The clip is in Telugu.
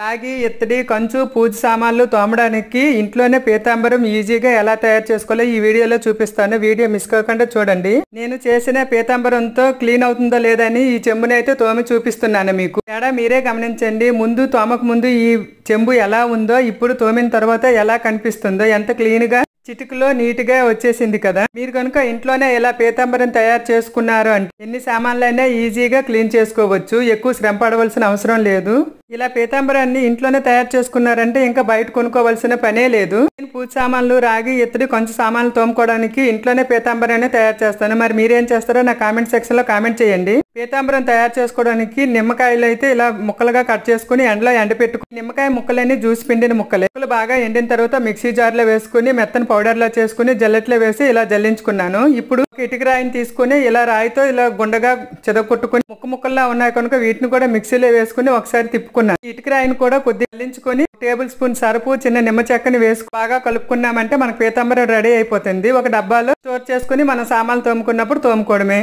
రాగి, ఇత్తడి, కంచు, పూజ సామాన్లు తోమడానికి ఇంట్లోనే పీతాంబరం ఈజీగా ఎలా తయారు చేసుకోవాలో ఈ వీడియోలో చూపిస్తాను. వీడియో మిస్ కాకుండా చూడండి. నేను చేసిన పీతాంబరంతో క్లీన్ అవుతుందో లేదని ఈ చెంబుని అయితే తోమి చూపిస్తున్నాను మీకు. తేడా మీరే గమనించండి. ముందు తోమక ముందు ఈ చెంబు ఎలా ఉందో ఇప్పుడు తోమిన తర్వాత ఎలా కనిపిస్తుందో, ఎంత క్లీన్ గా చిటికలో నీట్ గా వచ్చేసింది కదా. మీరు కనుక ఇంట్లోనే ఇలా పీతాంబరం తయారు చేసుకున్నారు అంటే ఎన్ని సామాన్లైనా ఈజీగా క్లీన్ చేసుకోవచ్చు. ఎక్కువ శ్రమ పడవలసిన అవసరం లేదు. ఇలా పీతాంబరాన్ని ఇంట్లోనే తయారు చేసుకున్నారంటే ఇంకా బయట కొనుక్కోవలసిన పనే లేదు. నేను పూజ సామాన్లు, రాగి, ఇత్తడి, కొంచెం సామాన్లు తోముకోవడానికి ఇంట్లోనే పీతాంబరాన్ని తయారు చేస్తాను. మరి మీరేం చేస్తారో నా కామెంట్ సెక్షన్ లో కామెంట్ చేయండి. పీతాంబరం తయారు చేసుకోవడానికి నిమ్మకాయలు అయితే ఇలా ముక్కలుగా కట్ చేసుకుని ఎండలో ఎండపెట్టుకుని, నిమ్మకాయ ముక్కలన్నీ జ్యూస్ పిండిన ముక్కలు బాగా ఎండిన తర్వాత మిక్సీ జార్ లో వేసుకుని మెత్తని పౌడర్ లా చేసుకుని జల్లెట్లో వేసి ఇలా జల్లించుకున్నాను. ఇప్పుడు ఇటుక రాయిని తీసుకుని ఇలా రాయితో ఇలా గుండగా చెదకొట్టుకుని ముక్కల్లా ఉన్నాయి కనుక వీటిని కూడా మిక్సీలో వేసుకుని ఒకసారి తిప్పుకున్నాను. ఇటుక రాయిని కూడా కొద్దిగా జల్లించుకొని టేబుల్ స్పూన్ సరుపు, చిన్న నిమ్మ చెక్కని వేసి బాగా కలుపుకున్నామంటే మనకు పీతాంబరం రెడీ అయిపోతుంది. ఒక డబ్బాలో స్టోర్ చేసుకుని మనం సామాన్లు తోముకున్నప్పుడు తోముకోవడమే.